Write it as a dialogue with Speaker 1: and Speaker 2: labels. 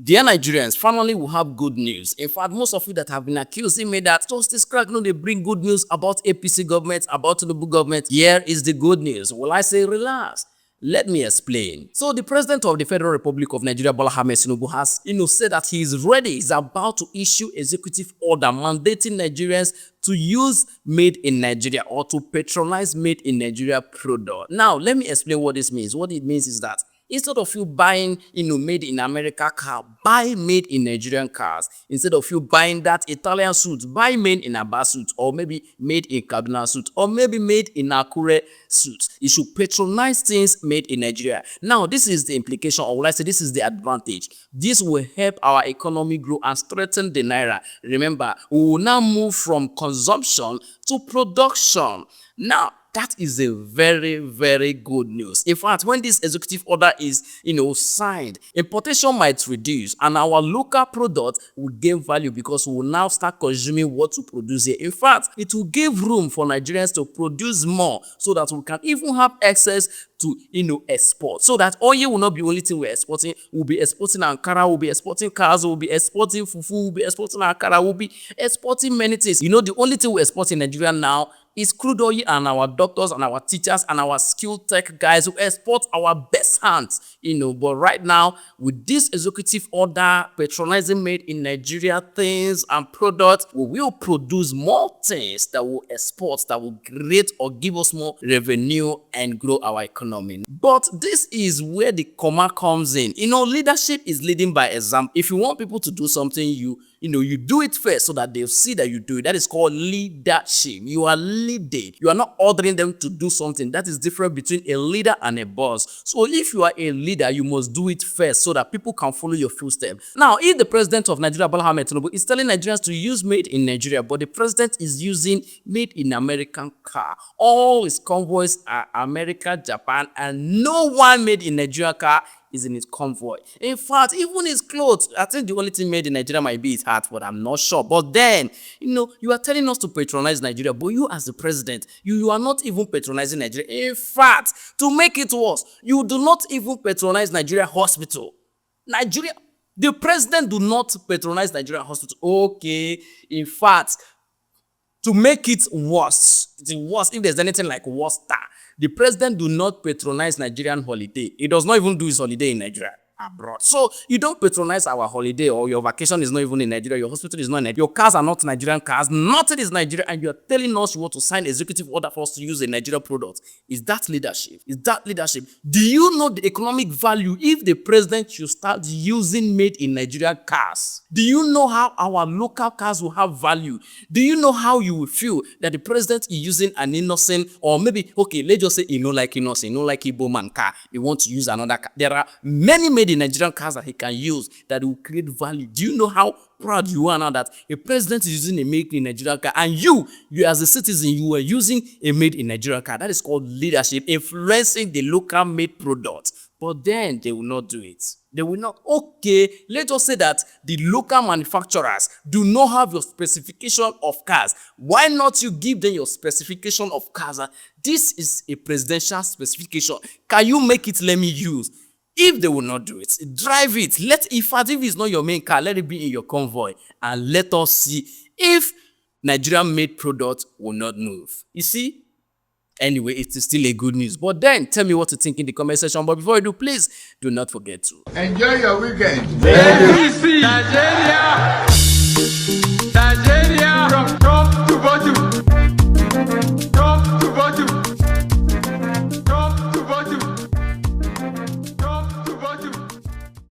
Speaker 1: Dear Nigerians, finally we have good news. In fact, most of you that have been accusing me that Justice Crack, no, they bring good news about APC government, about Tinubu government. Here is the good news. Well, I say relax. Let me explain. So the President of the Federal Republic of Nigeria, Bola Ahmed Tinubu, has said that he is ready. He's about to issue executive order mandating Nigerians to use made in Nigeria or to patronize made in Nigeria product. Now, let me explain what this means. What it means is that instead of you buying, made in America car, buy made in Nigerian cars. Instead of you buying that Italian suit, buy made in Aba suit, or maybe made in Kaduna suit, or maybe made in Akure suit. You should patronize things made in Nigeria. Now, this is the implication, or let's say this is the advantage. This will help our economy grow and strengthen the naira. Remember, we will now move from consumption to production. Now, that is a very, very good news. In fact, when this executive order is, signed, importation might reduce and our local product will gain value because we will now start consuming what we produce here. In fact, it will give room for Nigerians to produce more so that we can even have access to, export. So that oil will not be the only thing we're exporting. We'll be exporting Ankara, we'll be exporting cars, we'll be exporting fufu, we'll be exporting Ankara, we'll be exporting many things. The only thing we export in Nigeria now is crude oil, and our doctors and our teachers and our skilled tech guys who export our best hands, But right now, with this executive order patronizing made in Nigeria things and products, we will produce more things that will export, that will create or give us more revenue and grow our economy. But this is where the comma comes in. Leadership is leading by example. If you want people to do something, you do it first so that they'll see that you do it. That is called leadership. You are leading. You are not ordering them to do something. That is different between a leader and a boss. So if you are a leader, you must do it first so that people can follow your footsteps. Now, if the President of Nigeria, Bola Ahmed Tinubu, is telling Nigerians to use made in Nigeria, but the President is using made in American car, all his convoys are America, Japan, and no one made in Nigeria car is in his convoy. In fact, even his clothes, I think the only thing made in Nigeria might be his hat, but I'm not sure. But then, you are telling us to patronize Nigeria, but you as the president, you are not even patronizing Nigeria. In fact, to make it worse, you do not even patronize Nigeria hospital. The president do not patronize Nigeria hospital. Okay, in fact, to make it worse, if there's anything like worse, the president do not patronize Nigerian holiday. He does not even do his holiday in Nigeria, abroad. So you don't patronize our holiday, or your vacation is not even in Nigeria, your hospital is not in Nigeria, your cars are not Nigerian cars, nothing is Nigeria, and you're telling us you want to sign executive order for us to use a Nigerian product. Is that leadership? Is that leadership? Do you know the economic value if the president should start using made in Nigeria cars? Do you know how our local cars will have value? Do you know how you will feel that the president is using an innocent, or maybe, okay, let's just say he no like innocent, he no like Igbo man car, he wants to use another car. There are many made in Nigerian cars that he can use that will create value. Do you know how proud you are now that a president is using a made in Nigeria car, and you as a citizen, you are using a made in Nigeria car? That is called leadership, influencing the local made product. But then they will not do it. They will not. Okay, let's just say that the local manufacturers do not have your specification of cars. Why not you give them your specification of cars? This is a presidential specification. Can you make it let me use? If they will not do it, drive it. If it's not your main car, let it be in your convoy, and let us see if Nigerian made product will not move. You see? Anyway, it is still a good news. But then, tell me what you think in the comment section. But before you do, please do not forget to
Speaker 2: enjoy your weekend.
Speaker 3: APC Nigeria.